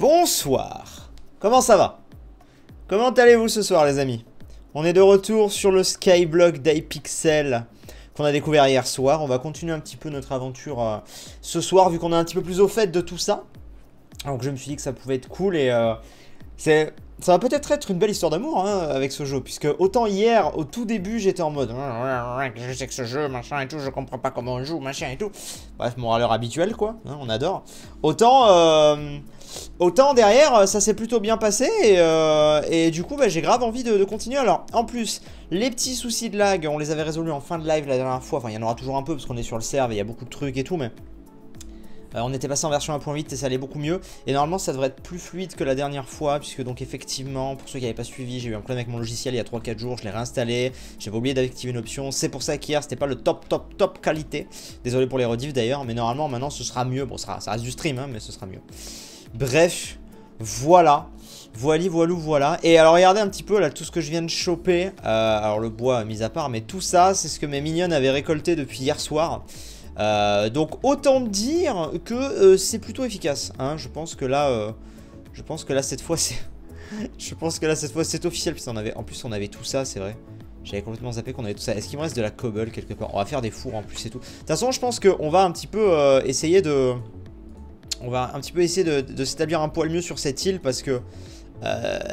Bonsoir. Comment ça va? Comment allez-vous ce soir les amis? On est de retour sur le Skyblock d'Hypixel qu'on a découvert hier soir. On va continuer un petit peu notre aventure ce soir vu qu'on est un petit peu plus au fait de tout ça. Donc je me suis dit que ça pouvait être cool et ça va peut-être être une belle histoire d'amour hein, avec ce jeu. Puisque autant hier, au tout début, j'étais en mode je sais que ce jeu, machin et tout, je comprends pas comment on joue, machin et tout. Bref, mon râleur habituel quoi, hein, on adore. Autant derrière, ça s'est plutôt bien passé et du coup, bah, j'ai grave envie de continuer. Alors, en plus, les petits soucis de lag, on les avait résolus en fin de live la dernière fois. Enfin, il y en aura toujours un peu parce qu'on est sur le serve et il y a beaucoup de trucs et tout, mais... on était passé en version 1.8 et ça allait beaucoup mieux. Et normalement ça devrait être plus fluide que la dernière fois. Puisque donc effectivement, pour ceux qui n'avaient pas suivi, j'ai eu un problème avec mon logiciel il y a 3-4 jours. Je l'ai réinstallé, j'avais oublié d'activer une option. C'est pour ça qu'hier c'était pas le top qualité. Désolé pour les rediffs d'ailleurs. Mais normalement maintenant ce sera mieux. Bon ça reste du stream hein, mais ce sera mieux. Bref, voilà. Voilà. Et alors regardez un petit peu là tout ce que je viens de choper. Alors le bois mis à part. Mais tout ça c'est ce que mes mignonnes avaient récolté depuis hier soir. Donc autant dire que c'est plutôt efficace hein. Je pense que là cette fois c'est c'est officiel puisqu'on avait en plus on avait tout ça, c'est vrai. J'avais complètement zappé qu'on avait tout ça. Est-ce qu'il me reste de la cobble quelque part? On va faire des fours en plus et tout. De toute façon, je pense qu'on va un petit peu essayer de s'établir un poil mieux sur cette île parce que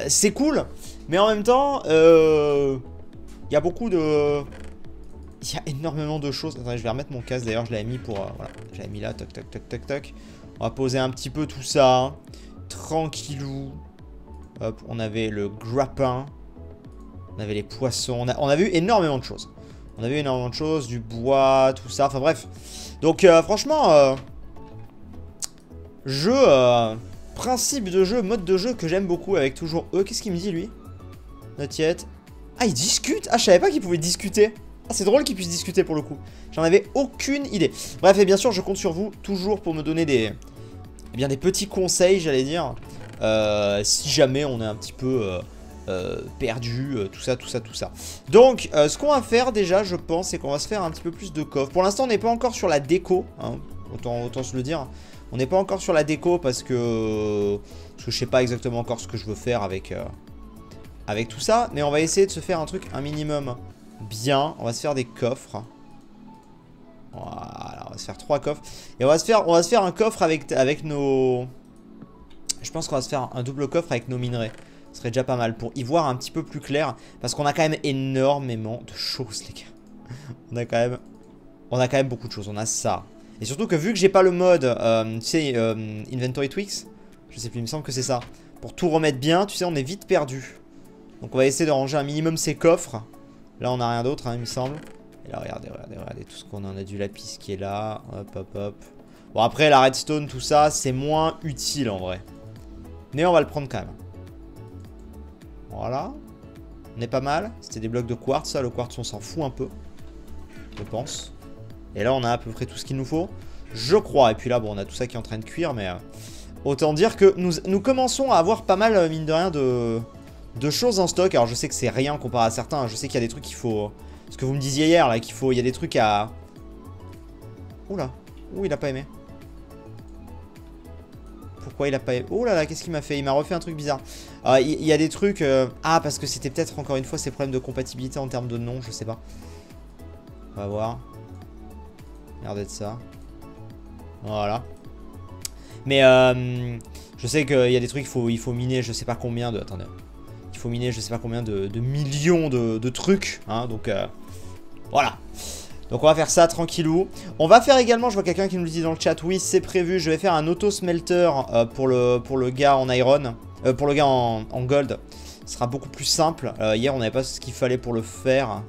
c'est cool, mais en même temps il y a beaucoup de... Il y a énormément de choses. Attendez, je vais remettre mon casque. D'ailleurs, je l'avais mis pour... voilà, j'avais mis là. Toc. On va poser un petit peu tout ça. Hein. Tranquillou. Hop, on avait le grappin. On avait les poissons. On a vu énormément de choses. Du bois, tout ça. Enfin bref. Donc, franchement... principe de jeu, mode de jeu que j'aime beaucoup avec toujours eux. Qu'est-ce qu'il me dit, lui? Not yet. Ah, il discute? Ah, je savais pas qu'il pouvait discuter. Ah, c'est drôle qu'ils puissent discuter pour le coup. J'en avais aucune idée. Bref, et bien sûr, je compte sur vous toujours pour me donner des petits conseils, j'allais dire. Si jamais on est un petit peu perdu, tout ça. Donc, ce qu'on va faire déjà, je pense, c'est qu'on va se faire un petit peu plus de coffre. Pour l'instant, on n'est pas encore sur la déco. Hein, autant se le dire. On n'est pas encore sur la déco parce que je sais pas exactement encore ce que je veux faire avec tout ça. Mais on va essayer de se faire un truc, un minimum... bien, on va se faire des coffres. Voilà, on va se faire 3 coffres. Et on va se faire un coffre avec nos... Je pense qu'on va se faire un double coffre avec nos minerais. Ce serait déjà pas mal pour y voir un petit peu plus clair. Parce qu'on a quand même énormément de choses les gars. On a quand même beaucoup de choses. On a ça. Et surtout que vu que j'ai pas le mode, tu sais, Inventory Tweaks. Je sais plus, il me semble que c'est ça. Pour tout remettre bien, tu sais, on est vite perdu. Donc on va essayer de ranger un minimum ces coffres. Là, on n'a rien d'autre, hein, il me semble. Et là, regardez tout ce qu'on en a. Du lapis qui est là. Hop. Bon, après, la redstone, tout ça, c'est moins utile en vrai. Mais on va le prendre quand même. Voilà. On est pas mal. C'était des blocs de quartz, ça. Le quartz, on s'en fout un peu. Je pense. Et là, on a à peu près tout ce qu'il nous faut. Je crois. Et puis là, bon, on a tout ça qui est en train de cuire. Mais autant dire que nous commençons à avoir pas mal, mine de rien, de choses en stock. Alors je sais que c'est rien comparé à certains. Je sais qu'il y a des trucs qu'il faut... Ce que vous me disiez hier là, qu'il faut... Il y a des trucs à... Oula. Ouh, il a pas aimé. Pourquoi il a pas aimé? Oh là là, qu'est-ce qu'il m'a fait? Il m'a refait un truc bizarre. Il y a des trucs... Ah, parce que c'était peut-être encore une fois ces problèmes de compatibilité en termes de nom, je sais pas. On va voir. Regardez de ça. Voilà. Mais je sais qu'il y a des trucs, il faut miner je sais pas combien de... Attendez. Il faut miner je sais pas combien de millions de trucs. Hein, donc voilà. Donc on va faire ça tranquillou. On va faire également, je vois quelqu'un qui nous le dit dans le chat, oui c'est prévu, je vais faire un auto-smelter pour le gars en iron. Pour le gars en gold. Ce sera beaucoup plus simple. Hier on n'avait pas ce qu'il fallait pour le faire.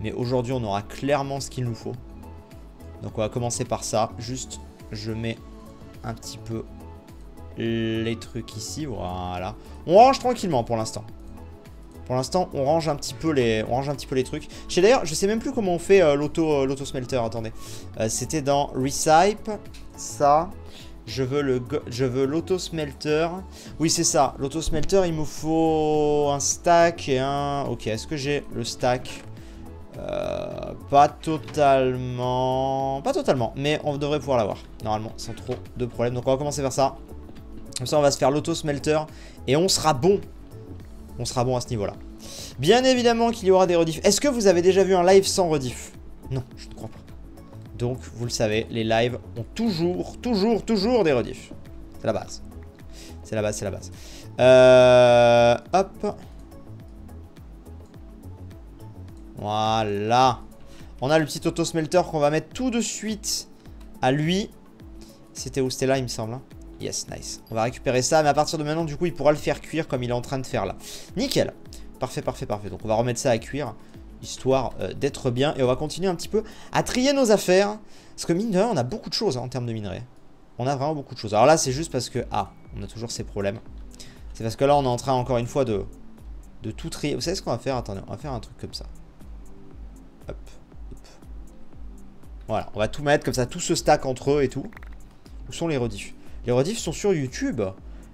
Mais aujourd'hui on aura clairement ce qu'il nous faut. Donc on va commencer par ça. Juste je mets un petit peu les trucs ici. Voilà. On range tranquillement pour l'instant. Pour l'instant, on range un petit peu les trucs. D'ailleurs, je sais même plus comment on fait l'auto-smelter. Attendez. C'était dans Recipe. Ça. Je veux l'auto-smelter. Oui, c'est ça. L'auto-smelter, il me faut un stack et un... Ok, est-ce que j'ai le stack? Pas totalement. Pas totalement. Mais on devrait pouvoir l'avoir. Normalement, sans trop de problèmes. Donc, on va commencer vers ça. Comme ça, on va se faire l'auto-smelter. Et on sera bon. On sera bon à ce niveau-là. Bien évidemment qu'il y aura des rediffs. Est-ce que vous avez déjà vu un live sans rediff? Non, je ne crois pas. Donc, vous le savez, les lives ont toujours des rediffs. C'est la base. C'est la base, c'est la base. Hop. Voilà. On a le petit auto-smelter qu'on va mettre tout de suite à lui. C'était où? C'était là, il me semble. Hein. Yes, nice. On va récupérer ça, mais à partir de maintenant, du coup, il pourra le faire cuire comme il est en train de faire là. Nickel. Parfait, parfait, parfait. Donc, on va remettre ça à cuire, histoire d'être bien. Et on va continuer un petit peu à trier nos affaires. Parce que mine de rien, on a beaucoup de choses hein, en termes de minerais. On a vraiment beaucoup de choses. Alors là, c'est juste parce que... Ah, on a toujours ces problèmes. C'est parce que là, on est en train, encore une fois, de tout trier. Vous savez ce qu'on va faire? Attendez, on va faire un truc comme ça. Hop, hop. Voilà, on va tout mettre comme ça, tout se stack entre eux et tout. Où sont les rediffs? Les rediffs sont sur YouTube.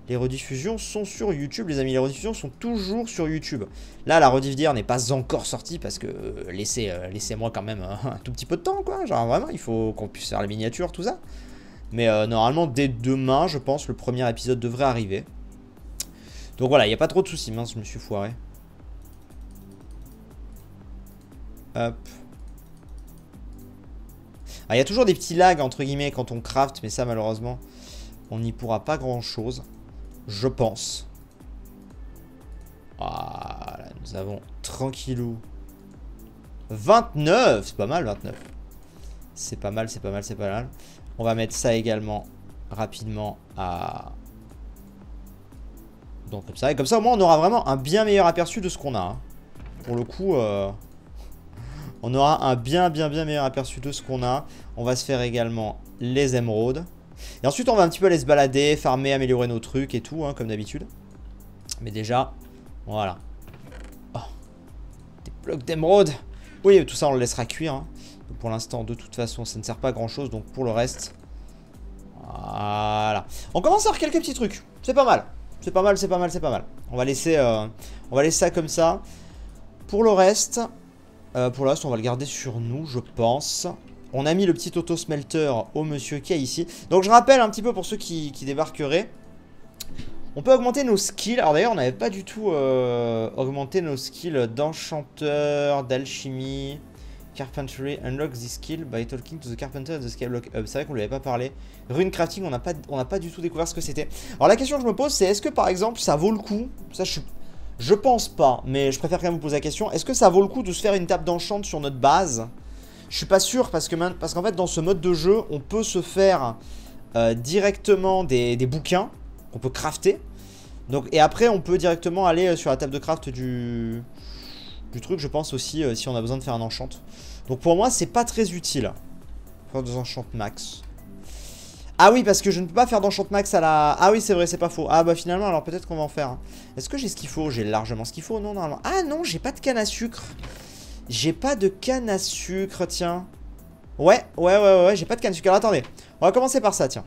Les rediffusions sont sur YouTube, les amis. Les rediffusions sont toujours sur YouTube. Là, la rediff d'hier n'est pas encore sortie parce que laissez-moi quand même un tout petit peu de temps, quoi. Genre, vraiment, il faut qu'on puisse faire les miniatures, tout ça. Mais normalement, dès demain, je pense, le premier épisode devrait arriver. Donc voilà, il n'y a pas trop de soucis. Mince, je me suis foiré. Hop. Il y a toujours des petits lags, entre guillemets, quand on craft. Mais ça, malheureusement, on n'y pourra pas grand-chose. Je pense. Voilà, nous avons tranquillou 29, c'est pas mal 29. C'est pas mal, c'est pas mal, c'est pas mal. On va mettre ça également rapidement à... Donc comme ça, et comme ça au moins on aura vraiment un bien meilleur aperçu de ce qu'on a. Hein. Pour le coup, on aura un bien meilleur aperçu de ce qu'on a. On va se faire également les émeraudes. Et ensuite, on va un petit peu aller se balader, farmer, améliorer nos trucs et tout, hein, comme d'habitude. Mais déjà, voilà. Oh, des blocs d'émeraude. Oui, tout ça, on le laissera cuire. Hein. Pour l'instant, de toute façon, ça ne sert pas à grand-chose. Donc, pour le reste, voilà. On commence à avoir quelques petits trucs. C'est pas mal. C'est pas mal, c'est pas mal, c'est pas mal. On va laisser ça comme ça. Pour le reste, on va le garder sur nous, je pense. On a mis le petit auto-smelter au monsieur qui est ici. Donc je rappelle un petit peu pour ceux qui débarqueraient. On peut augmenter nos skills. Alors d'ailleurs on n'avait pas du tout augmenté nos skills d'enchanteur, d'alchimie, carpentry. Unlock this skill by talking to the carpenter at the skyblock hub. C'est vrai qu'on ne lui avait pas parlé. Rune crafting, on n'a pas du tout découvert ce que c'était. Alors la question que je me pose c'est est-ce que par exemple ça vaut le coup? Ça je pense pas, mais je préfère quand même vous poser la question. Est-ce que ça vaut le coup de se faire une table d'enchant sur notre base? Je suis pas sûr parce qu'en fait dans ce mode de jeu on peut se faire directement des bouquins qu'on peut crafter. Donc, et après on peut directement aller sur la table de craft du truc je pense aussi si on a besoin de faire un enchant. Donc pour moi c'est pas très utile. Faire des enchants max. Ah oui parce que je ne peux pas faire d'enchant max à la... Ah oui c'est vrai c'est pas faux. Ah bah finalement alors peut-être qu'on va en faire. Est-ce que j'ai ce qu'il faut? J'ai largement ce qu'il faut non normalement. Ah non j'ai pas de canne à sucre. J'ai pas de canne à sucre, tiens. Ouais, j'ai pas de canne à sucre. Alors attendez, on va commencer par ça, tiens.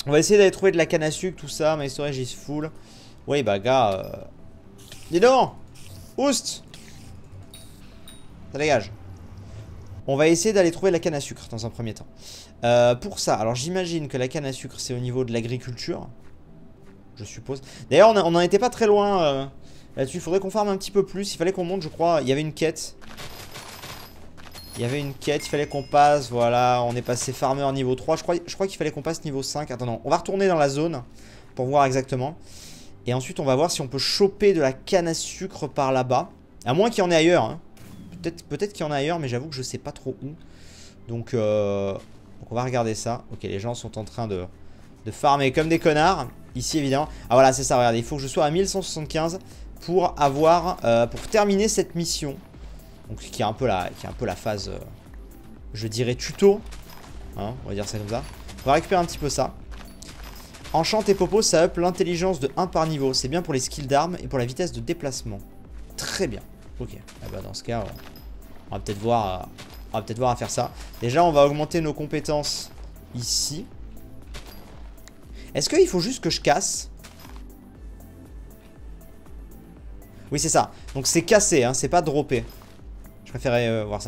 On va essayer d'aller trouver de la canne à sucre, tout ça. My storage is full. Oui, bah gars, dis donc. Oust. Ça dégage. On va essayer d'aller trouver de la canne à sucre dans un premier temps. Pour ça, alors j'imagine que la canne à sucre, c'est au niveau de l'agriculture. Je suppose. D'ailleurs, on n'en était pas très loin... Là-dessus, il faudrait qu'on farme un petit peu plus. Il fallait qu'on monte, je crois. Il y avait une quête. Il fallait qu'on passe. Voilà, on est passé farmer niveau 3. Je crois qu'il fallait qu'on passe niveau 5. Attends, non. On va retourner dans la zone pour voir exactement. Et ensuite, on va voir si on peut choper de la canne à sucre par là-bas. À moins qu'il y en ait ailleurs. Hein. Peut-être qu'il y en a ailleurs, mais j'avoue que je sais pas trop où. Donc on va regarder ça. Ok, les gens sont en train de farmer comme des connards. Ici, évidemment. Ah voilà, c'est ça, regardez. Il faut que je sois à 1175 pour pour terminer cette mission. Donc qui est un peu la phase je dirais tuto hein, on va dire ça comme ça. On va récupérer un petit peu ça. Enchant et popo ça up l'intelligence de 1 par niveau. C'est bien pour les skills d'armes et pour la vitesse de déplacement. Très bien. Ok, ah bah dans ce cas on va peut-être voir à faire ça. Déjà on va augmenter nos compétences ici. Est-ce qu'il faut juste que je casse? Oui c'est ça. Donc c'est cassé hein, c'est pas droppé. Je préférais voir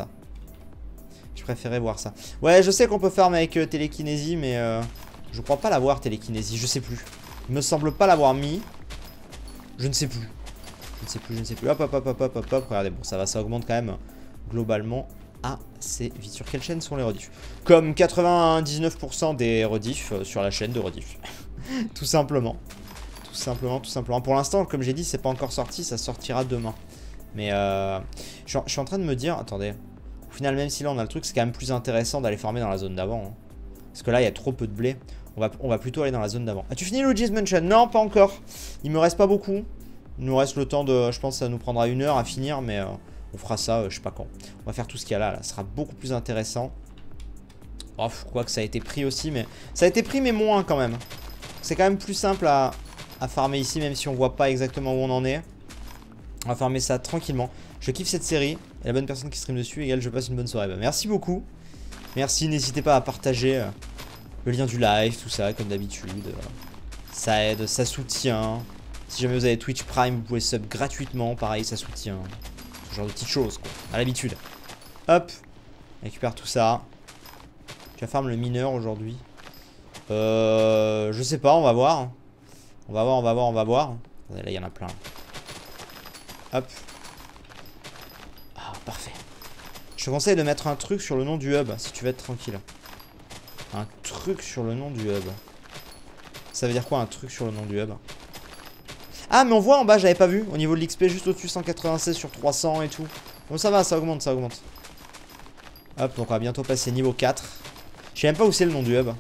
ça. Ouais je sais qu'on peut farm avec télékinésie mais je crois pas l'avoir télékinésie. Je sais plus. Il me semble pas l'avoir mis. Je ne sais plus. Je ne sais plus. Hop, hop, hop, hop, hop, hop, hop. Regardez, bon, ça va, ça augmente quand même globalement assez vite. Sur quelle chaîne sont les rediffs? Comme 99% des rediffs sur la chaîne de rediff. Tout simplement. Tout simplement. Pour l'instant, comme j'ai dit, c'est pas encore sorti. Ça sortira demain. Mais je suis en train de me dire... Attendez. Au final, même si là, on a le truc, c'est quand même plus intéressant d'aller farmer dans la zone d'avant. Hein. Parce que là, il y a trop peu de blé. On va plutôt aller dans la zone d'avant. As-tu fini Luigi's Mansion? Non, pas encore. Il me reste pas beaucoup. Il nous reste le temps de... Je pense que ça nous prendra 1 heure à finir, mais on fera ça, je sais pas quand. On va faire tout ce qu'il y a là. Ça sera beaucoup plus intéressant. Oh, quoi que ça a été pris aussi, mais... Ça a été pris, mais moins quand même. C'est quand même plus simple à farmer ici, même si on voit pas exactement où on en est. On va farmer ça tranquillement. Je kiffe cette série. Et la bonne personne qui stream dessus, égale, je passe une bonne soirée. Bah, merci beaucoup. Merci, n'hésitez pas à partager le lien du live, tout ça, comme d'habitude. Ça aide, ça soutient. Si jamais vous avez Twitch Prime, vous pouvez sub gratuitement. Pareil, ça soutient. Ce genre de petites choses, quoi. À l'habitude. Hop. Récupère tout ça. Tu vas farm le mineur aujourd'hui. Je sais pas, on va voir. On va voir. Là, il y en a plein. Hop. Ah, parfait. Je te conseille de mettre un truc sur le nom du hub, si tu veux être tranquille. Un truc sur le nom du hub. Ça veut dire quoi, un truc sur le nom du hub? Ah, mais on voit en bas, j'avais pas vu. Au niveau de l'XP, juste au-dessus, 196 sur 300 et tout. Bon, ça va, ça augmente, ça augmente. Hop, donc on va bientôt passer niveau 4. Je sais même pas où c'est le nom du hub.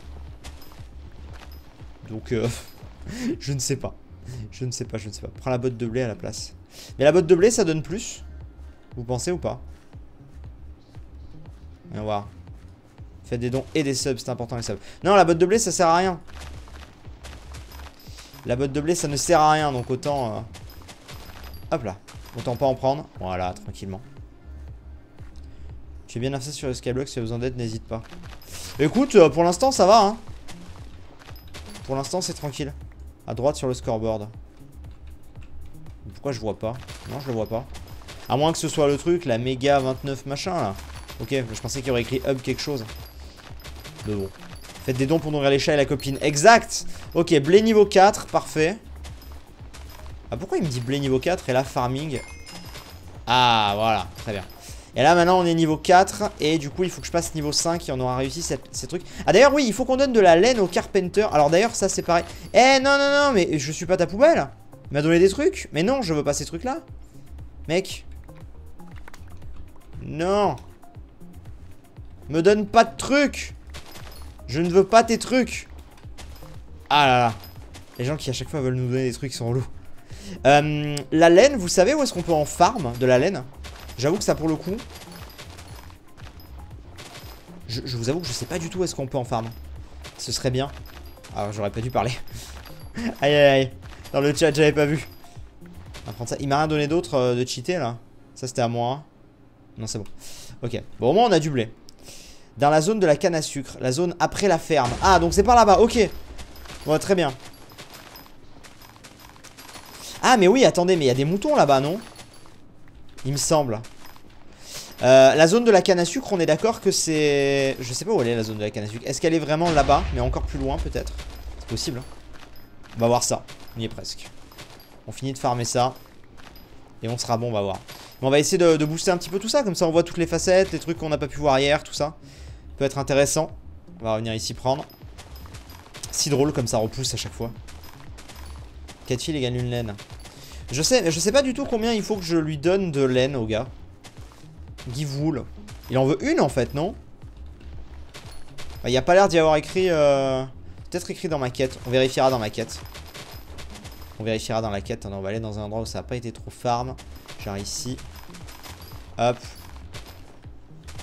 Donc, je ne sais pas. Je ne sais pas. Prends la botte de blé à la place. Mais la botte de blé, ça donne plus? Vous pensez ou pas? On va voir. Faites des dons et des subs, c'est important les subs. Non, la botte de blé, ça sert à rien. La botte de blé, ça ne sert à rien, donc autant... Hop là. Autant pas en prendre. Voilà, tranquillement. Tu es bien avancé sur le skyblock, si tu as besoin d'aide, n'hésite pas. Écoute, pour l'instant, ça va, hein. Pour l'instant, c'est tranquille. À droite sur le scoreboard. Pourquoi je vois pas? Non, je le vois pas. À moins que ce soit le truc, la méga 29 machin, là. Ok, je pensais qu'il y aurait écrit hub quelque chose. Mais bon. Faites des dons pour nourrir les chats et la copine. Exact. Ok, blé niveau 4, parfait. Ah, pourquoi il me dit blé niveau 4 et là farming? Ah, voilà, très bien. Et là maintenant on est niveau 4. Et du coup il faut que je passe niveau 5 et on aura réussi ces trucs. Ah d'ailleurs oui, il faut qu'on donne de la laine au carpenter. Alors d'ailleurs ça c'est pareil. Eh non non non, mais je suis pas ta poubelle. Il m'a donné des trucs. Mais non, je veux pas ces trucs là. Mec. Non. Me donne pas de trucs. Je ne veux pas tes trucs. Ah là là. Les gens qui à chaque fois veulent nous donner des trucs sont relous. La laine, vous savez où est-ce qu'on peut en farm de la laine? J'avoue que ça pour le coup. Je vous avoue que je sais pas du tout où est-ce qu'on peut en farm. Ce serait bien. Alors j'aurais pas dû parler. Aïe aïe aïe. Dans le chat j'avais pas vu. On va prendre ça. Il m'a rien donné d'autre de cheater là. Ça c'était à moi. Non c'est bon. Ok. Bon au moins on a du blé. Dans la zone de la canne à sucre. La zone après la ferme. Ah donc c'est par là-bas. Ok. Bon très bien. Ah mais oui attendez, mais il y a des moutons là-bas non? Il me semble. La zone de la canne à sucre, on est d'accord que c'est... Je sais pas où elle est la zone de la canne à sucre. Est-ce qu'elle est vraiment là-bas? Mais encore plus loin peut-être. C'est possible hein. On va voir ça. On y est presque. On finit de farmer ça. Et on sera bon, on va voir. Mais on va essayer de booster un petit peu tout ça. Comme ça on voit toutes les facettes, les trucs qu'on n'a pas pu voir hier, tout ça. Peut être intéressant. On va revenir ici prendre. Si drôle comme ça repousse à chaque fois. Catfield égale une laine. Je sais pas du tout combien il faut que je lui donne de laine au gars. Give wool. Il en veut une en fait, non? Il n'y a pas l'air d'y avoir écrit... Peut-être écrit dans ma quête. On vérifiera dans ma quête. On vérifiera dans la quête. On va aller dans un endroit où ça n'a pas été trop farm. Genre ici. Hop.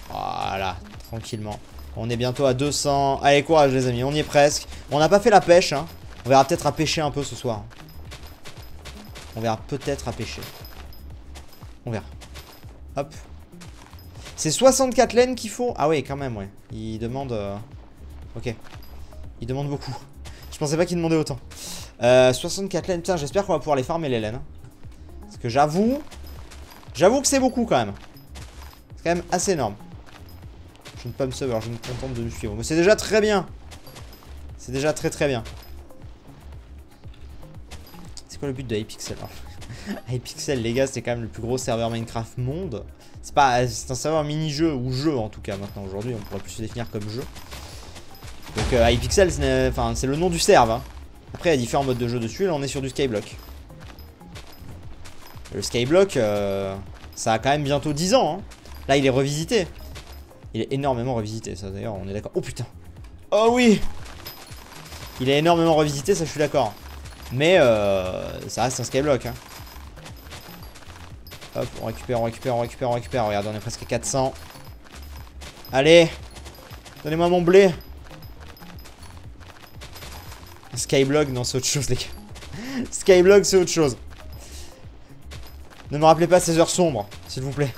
Voilà. Tranquillement. On est bientôt à 200. Allez, courage les amis. On y est presque. On n'a pas fait la pêche. Hein. On verra peut-être à pêcher un peu ce soir. On verra peut-être à pêcher. On verra. Hop. C'est 64 laines qu'il faut. Ah oui, quand même, ouais. Il demande... Ok. Il demande beaucoup. Je pensais pas qu'il demandait autant. 64 laines. Putain, j'espère qu'on va pouvoir les farmer, les laines. Parce que j'avoue... J'avoue que c'est beaucoup, quand même. C'est quand même assez énorme. Je ne peux pas me sauver, alors je me contente de me suivre. Mais c'est déjà très bien. C'est déjà très très bien. C'est quoi le but de Hypixel? Hypixel, les gars, c'est quand même le plus gros serveur Minecraft monde. C'est un serveur mini-jeu, ou jeu en tout cas maintenant. Aujourd'hui, on pourrait plus se définir comme jeu. Donc Hypixel, c'est le nom du serve. Hein. Après, il y a différents modes de jeu dessus. Là, on est sur du Skyblock. Le Skyblock, ça a quand même bientôt 10 ans. Hein. Là, il est revisité. Il est énormément revisité, ça d'ailleurs, on est d'accord. Oh putain. Oh oui. Il est énormément revisité, ça je suis d'accord. Mais ça reste un Skyblock. Hein. Hop, on récupère, on récupère, on récupère, on récupère. Regarde, on est presque à 400. Allez. Donnez-moi mon blé. Skyblock, non, c'est autre chose, les gars. Skyblock, c'est autre chose. Ne me rappelez pas ces heures sombres, s'il vous plaît.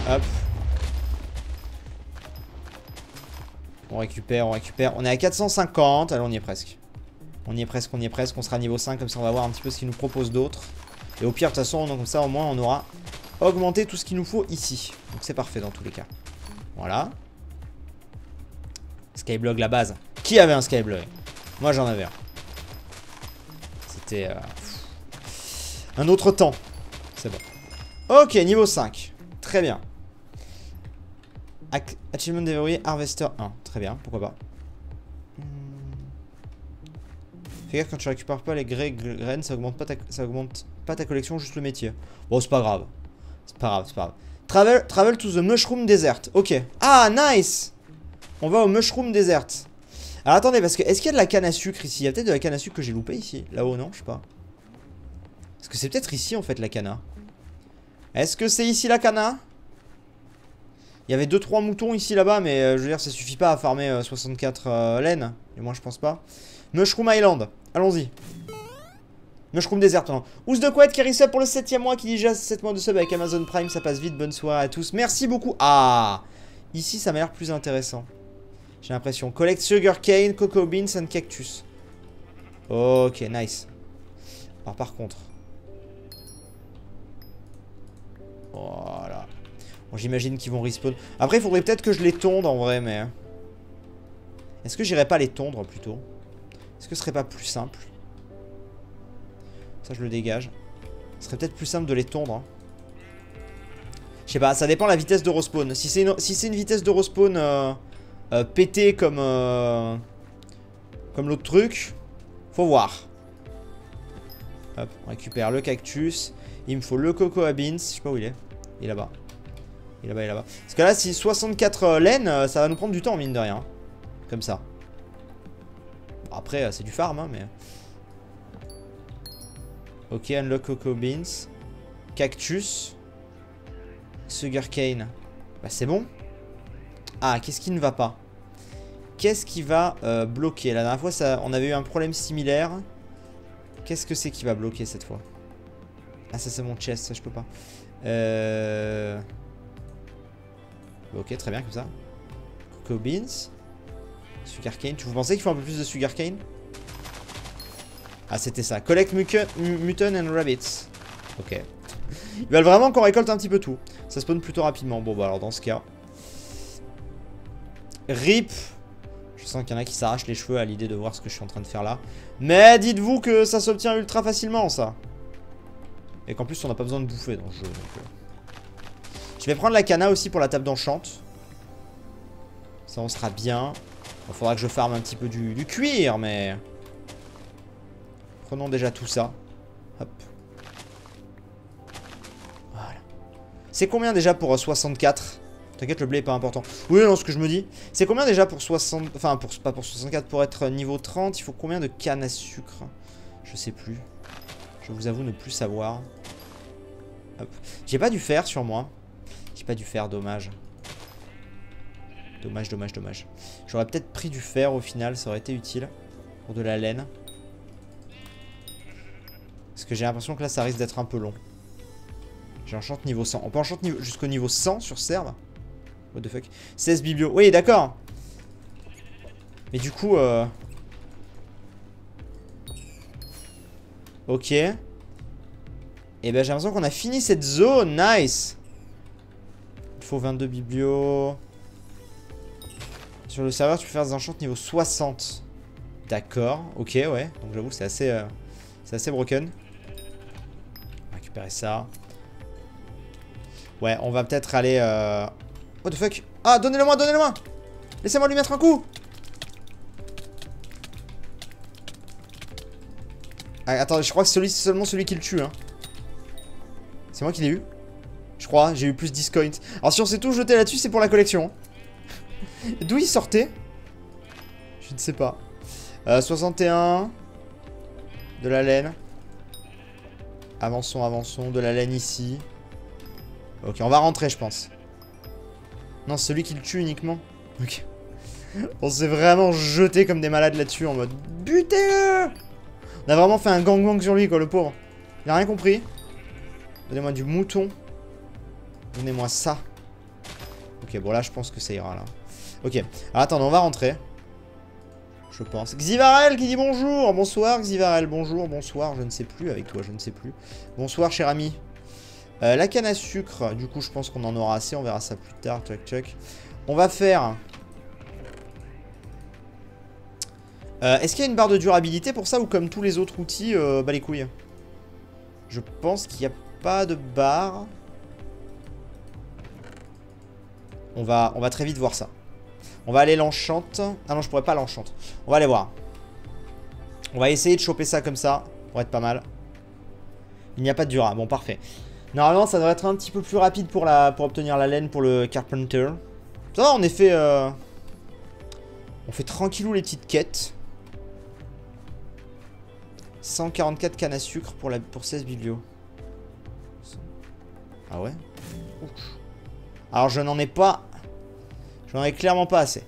Hop. On récupère, on récupère. On est à 450. Allez, on y est presque. On y est presque, on y est presque. On sera niveau 5, comme ça on va voir un petit peu ce qu'il nous propose d'autre. Et au pire, de toute façon, comme ça au moins on aura augmenté tout ce qu'il nous faut ici. Donc c'est parfait dans tous les cas. Voilà. Skyblock, la base. Qui avait un Skyblock? Moi j'en avais un. C'était un autre temps. C'est bon. Ok, niveau 5. Très bien. Achievement déverrouillé, Harvester 1. Très bien, pourquoi pas. Fais gaffe quand tu récupères pas les graines, ça augmente pas ta collection, juste le métier. Bon, c'est pas grave. C'est pas grave, c'est pas grave. Travel to the Mushroom Desert. Ok. Ah, nice. On va au Mushroom Desert. Alors attendez, parce que est-ce qu'il y a de la canne à sucre ici? Il y a peut-être de la canne à sucre que j'ai loupé ici. Là-haut, non? Je sais pas. Est-ce que c'est peut-être ici en fait la canna? Est-ce que c'est ici la canna? Il y avait 2-3 moutons ici là-bas, mais je veux dire, ça suffit pas à farmer 64 laines. Et moi, je pense pas. Mushroom Island, allons-y. Mushroom Desert, non. Ous de Couette qui resub pour le 7ème mois, qui dit déjà 7 mois de sub avec Amazon Prime, ça passe vite. Bonne soirée à tous. Merci beaucoup. Ah, ici, ça m'a l'air plus intéressant. J'ai l'impression. Collect sugarcane, cocoa beans and cactus. Ok, nice. Alors, par contre. Voilà. Bon, j'imagine qu'ils vont respawn. Après, il faudrait peut-être que je les tonde en vrai, mais... Est-ce que j'irais pas les tondre plutôt? Est-ce que ce serait pas plus simple? Ça, je le dégage. Ce serait peut-être plus simple de les tondre. Hein. Je sais pas, ça dépend de la vitesse de respawn. Si c'est une vitesse de respawn pétée comme l'autre truc, faut voir. Hop, on récupère le cactus. Il me faut le cocoa beans. Je sais pas où il est. Il est là-bas. Il est là-bas, il est là-bas. Parce que là, si 64 laines, ça va nous prendre du temps, mine de rien. Comme ça. Bon, après, c'est du farm, hein, mais... Ok, unlock cocoa beans. Cactus. Sugarcane. Bah, c'est bon. Ah, qu'est-ce qui ne va pas? Qu'est-ce qui va bloquer? La dernière fois, on avait eu un problème similaire. Qu'est-ce que c'est qui va bloquer cette fois? Ah, ça, c'est mon chest, ça, je peux pas. Ok, très bien, comme ça. Cocoa beans. Sugarcane. Vous pensez qu'il faut un peu plus de sugarcane? Ah, c'était ça. Collect mutton and rabbits. Ok. Ils veulent vraiment qu'on récolte un petit peu tout. Ça spawn plutôt rapidement. Bon, bah alors dans ce cas... RIP. Je sens qu'il y en a qui s'arrachent les cheveux à l'idée de voir ce que je suis en train de faire là. Mais dites-vous que ça s'obtient ultra facilement, ça. Et qu'en plus, on n'a pas besoin de bouffer dans le jeu. Donc, je vais prendre la canna aussi pour la table d'enchant. Ça, on sera bien. Il faudra que je farme un petit peu du cuir, mais... Prenons déjà tout ça. Hop. Voilà. C'est combien déjà pour 64? T'inquiète, le blé est pas important. Oui, non, ce que je me dis. C'est combien déjà pour 60... Enfin, pas pour 64, pour être niveau 30, il faut combien de canne à sucre? Je sais plus. Je vous avoue ne plus savoir. Hop. J'ai pas du fer sur moi. J'ai pas du fer, dommage. Dommage, dommage, dommage. J'aurais peut-être pris du fer au final, ça aurait été utile. Pour de la laine. Parce que j'ai l'impression que là, ça risque d'être un peu long. J'enchante niveau 100. On peut enchanter jusqu'au niveau 100 sur serve? What the fuck? 16 biblio. Oui, d'accord. Mais du coup... Ok. Et ben j'ai l'impression qu'on a fini cette zone. Nice. Il faut 22 biblio. Sur le serveur, tu peux faire des enchantes niveau 60. D'accord, ok, ouais. Donc j'avoue, c'est assez broken. On va récupérer ça. Ouais, on va peut-être aller... What the fuck? Ah, donnez-le-moi, donnez-le-moi! Laissez-moi lui mettre un coup! Ah, attends, je crois que c'est seulement celui qui le tue, hein. C'est moi qui l'ai eu. Je crois, j'ai eu plus 10 coins. Alors si on s'est tout jeté là-dessus, c'est pour la collection. D'où il sortait? Je ne sais pas. 61. De la laine. Avançons, avançons. De la laine ici. Ok, on va rentrer, je pense. Non, c'est celui qui le tue uniquement. Ok. On s'est vraiment jeté comme des malades là-dessus en mode butez-le! On a vraiment fait un gangbang sur lui, quoi, le pauvre. Il a rien compris. Donnez-moi du mouton. Donnez-moi ça. Ok, bon là, je pense que ça ira, là. Ok. Alors, attendez, on va rentrer. Je pense. Xivarel qui dit bonjour. Bonsoir, Xivarel. Bonjour, bonsoir. Je ne sais plus avec toi, je ne sais plus. Bonsoir, cher ami. La canne à sucre. Du coup, je pense qu'on en aura assez. On verra ça plus tard. Tuck, tuck. On va faire... Est-ce qu'il y a une barre de durabilité pour ça ou comme tous les autres outils, bah les couilles? Je pense qu'il n'y a pas de barre. On va très vite voir ça. On va aller l'enchante. Ah non, je pourrais pas l'enchante. On va aller voir. On va essayer de choper ça comme ça. Pour être pas mal. Il n'y a pas de dura. Bon, parfait. Normalement, ça devrait être un petit peu plus rapide pour obtenir la laine pour le Carpenter. Ça va, on est fait... On fait tranquillou les petites quêtes. 144 cannes à sucre pour 16 biblios. Ah ouais? Ouch. Alors je n'en ai pas... J'en ai clairement pas assez.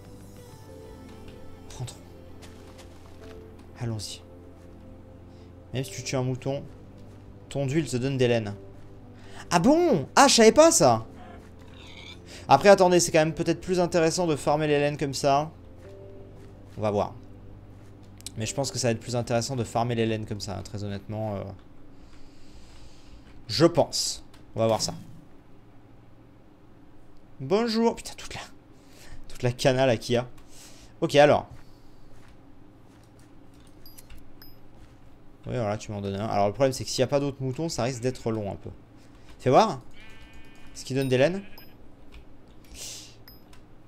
Rentrons. Allons-y. Même si tu tues un mouton, ton d'huile te donne des laines. Ah bon? Ah, je savais pas ça. Après, attendez, c'est quand même peut-être plus intéressant de farmer les laines comme ça. On va voir. Mais je pense que ça va être plus intéressant de farmer les laines comme ça, hein, très honnêtement. Je pense. On va voir ça. Bonjour. Putain, toute la cana là qu'il y a. Ok, alors. Oui, voilà, tu m'en donnes un. Alors, le problème, c'est que s'il n'y a pas d'autres moutons, ça risque d'être long un peu. Fais voir. Est-ce qu'il donne des laines?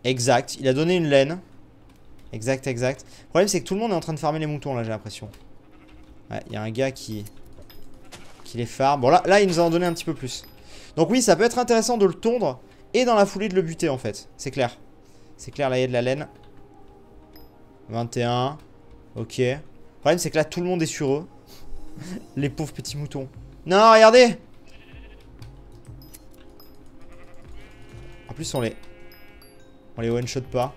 Exact. Il a donné une laine. Exact, exact. Le problème, c'est que tout le monde est en train de farmer les moutons, là, j'ai l'impression. Ouais, il y a un gars qui les farme. Bon, là, il nous en a donné un petit peu plus. Donc oui, ça peut être intéressant de le tondre et dans la foulée de le buter, en fait. C'est clair. C'est clair, là, il y a de la laine. 21. Ok. Le problème, c'est que là, tout le monde est sur eux. Les pauvres petits moutons. Non, regardez! En plus, on les one-shot pas.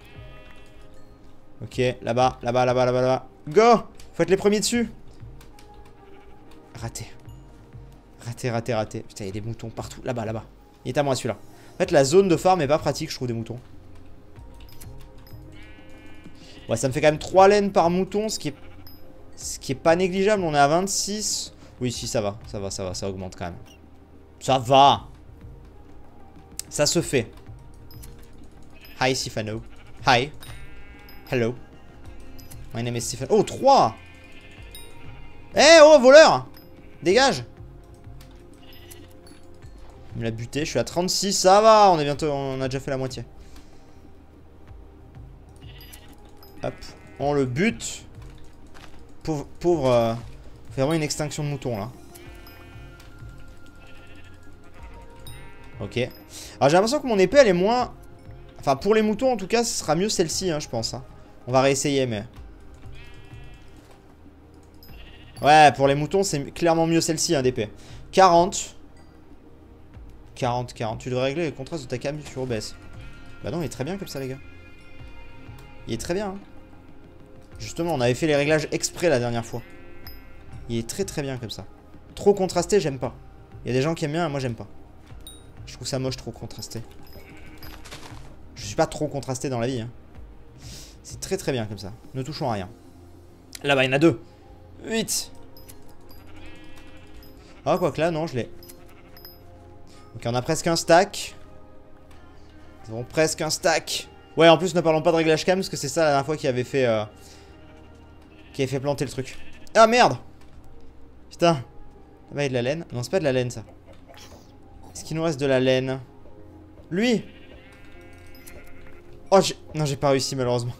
Ok, là-bas, là-bas, là-bas, là-bas, là-bas. Go! Faut être les premiers dessus. Raté. Raté, raté, raté. Putain, il y a des moutons partout. Là-bas, là-bas. Il est à moi, celui-là. En fait, la zone de farm est pas pratique, je trouve, des moutons. Ouais, ça me fait quand même 3 laines par mouton, ce qui est pas négligeable. On est à 26. Oui, si, ça va. Ça va, ça va. Ça augmente quand même. Ça va. Ça se fait. Hi, Sifano. Hi. Hello. My name is Sifano. Oh, 3. Eh, oh, voleur. Dégage. Il me l'a buté. Je suis à 36. Ça va. On est bientôt. On a déjà fait la moitié. Hop. On le bute. Pauvre. Fait vraiment une extinction de moutons là. Ok. Alors j'ai l'impression que mon épée elle est moins... Enfin pour les moutons en tout cas ce sera mieux celle-ci hein, je pense. Hein. On va réessayer mais... Ouais pour les moutons c'est clairement mieux celle-ci hein, d'épée. 40. 40. Tu devrais régler le contraste de ta cam sur OBS. Bah non il est très bien comme ça les gars. Il est très bien hein. Justement on avait fait les réglages exprès la dernière fois. Il est très bien comme ça. Trop contrasté j'aime pas. Il y a des gens qui aiment bien moi j'aime pas. Je trouve ça moche trop contrasté. Je suis pas trop contrasté dans la vie hein. C'est très bien comme ça. Ne touchons à rien. Là-bas il y en a 2. 8. Ah quoique là non je l'ai. Ok on a presque un stack. Nous avons presque un stack. Ouais en plus ne parlons pas de réglage cam parce que c'est ça la dernière fois qui avait fait qui avait fait planter le truc. Ah merde! Putain. Là-bas, il y a de la laine. Non, c'est pas de la laine, ça. Est-ce qu'il nous reste de la laine? Lui! Oh, non, j'ai pas réussi, malheureusement.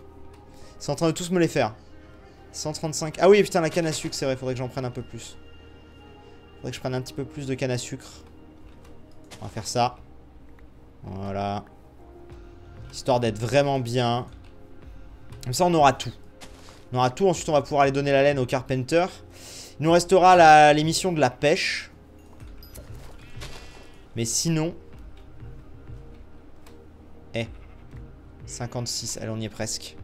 Ils sont en train de tous me les faire. 135. Ah oui, putain, la canne à sucre, c'est vrai. Faudrait que j'en prenne un peu plus. Faudrait que je prenne un petit peu plus de canne à sucre. On va faire ça. Voilà. Histoire d'être vraiment bien. Comme ça, on aura tout. On aura tout. Ensuite, on va pouvoir aller donner la laine au carpenter. Il nous restera l'émission de la pêche. Mais sinon... 56. Allez, on y est presque.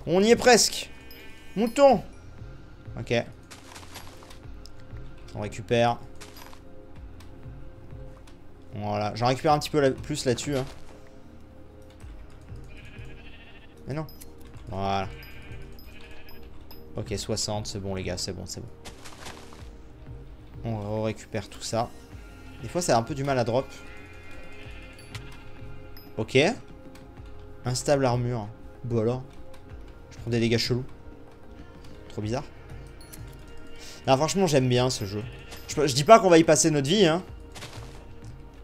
On y est presque. Mouton. Ok. On récupère. Voilà. J'en récupère un petit peu plus là-dessus. Hein. Mais non. Voilà. Ok, 60. C'est bon, les gars. C'est bon, c'est bon. On récupère tout ça. Des fois, ça a un peu du mal à drop. Ok. Instable armure. Bon alors. Je prends des dégâts chelous. Trop bizarre. Non, franchement, j'aime bien ce jeu. Je dis pas qu'on va y passer notre vie, hein.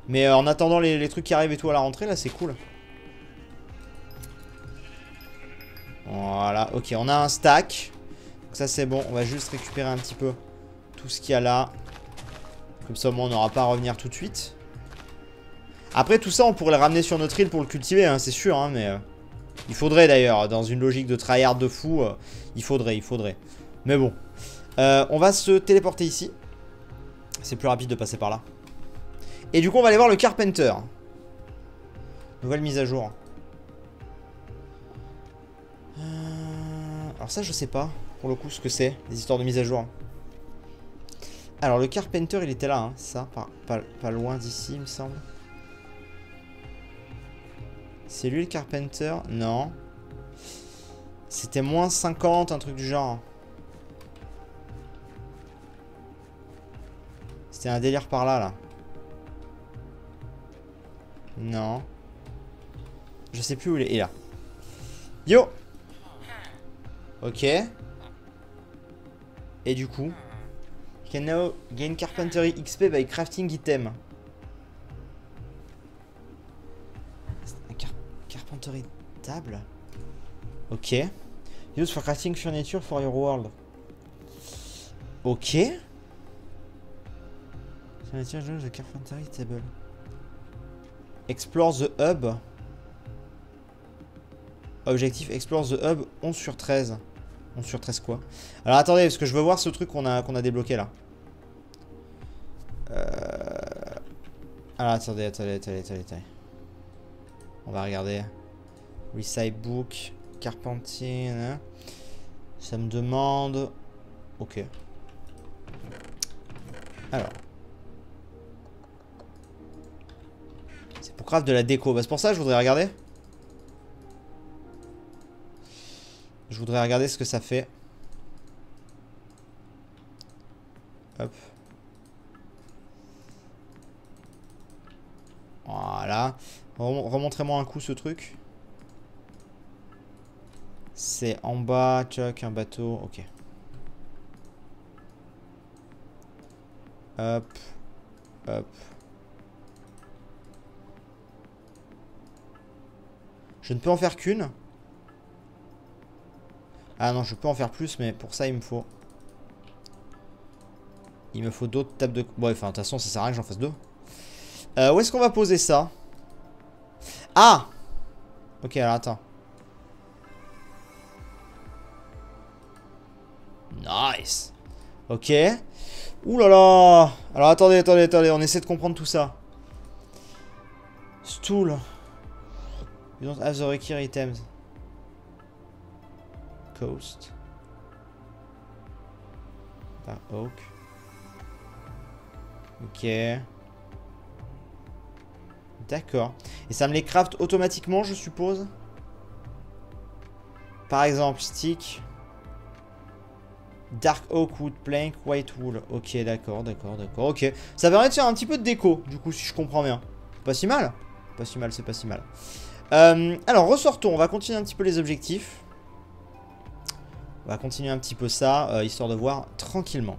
Mais en attendant les trucs qui arrivent et tout à la rentrée, là, c'est cool. Voilà, ok, on a un stack. Donc ça, c'est bon. On va juste récupérer un petit peu tout ce qu'il y a là. Comme ça, au moins, on n'aura pas à revenir tout de suite. Après, tout ça, on pourrait le ramener sur notre île pour le cultiver, hein, c'est sûr, hein, mais... il faudrait, d'ailleurs, dans une logique de tryhard de fou, il faudrait. Mais bon. On va se téléporter ici. C'est plus rapide de passer par là. Et du coup, on va aller voir le carpenter. Nouvelle mise à jour. Alors ça, je sais pas, pour le coup, ce que c'est, les histoires de mise à jour. Alors, le carpenter, il était là, hein, ça, pas loin d'ici, il me semble. C'est lui le carpenter? Non. C'était moins 50, un truc du genre. C'était un délire par là, là. Non. Je sais plus où il est. Il est là. Yo! Ok. Et du coup... You can now gain carpentry XP by crafting item. Carpentry table. Ok. Use for crafting furniture for your world. Ok. Furniture the carpentry table. Explore the hub. Objectif explore the hub 11 sur 13. 11 sur 13 quoi? Alors attendez, parce que je veux voir ce truc qu'on a débloqué là. Alors attendez. On va regarder. Recite book. Carpentier. Hein. Ça me demande. Ok. Alors. C'est pour craft de la déco. Bah, c'est pour ça que je voudrais regarder. Je voudrais regarder ce que ça fait. Hop. Voilà. Remontrez-moi un coup ce truc. C'est en bas, choc, un bateau. Ok. Hop. Hop. Je ne peux en faire qu'une. Ah non, je peux en faire plus, mais pour ça, il me faut... Il me faut d'autres tables de... Bon, enfin, de toute façon, ça sert à rien que j'en fasse deux. Où est-ce qu'on va poser ça? Ah! Ok, alors attends. Nice. Ok. Ouh là là. Alors attendez, on essaie de comprendre tout ça. Stool. You don't have the required items. Coast. Par oak. Ok. D'accord. Et ça me les craft automatiquement, je suppose. Par exemple, stick. Dark oak, wood plank, white wool. Ok, d'accord. Ok. Ça permet de faire un petit peu de déco, du coup, si je comprends bien. Pas si mal. C'est pas si mal. Alors, ressortons. On va continuer un petit peu les objectifs. On va continuer un petit peu ça, histoire de voir tranquillement.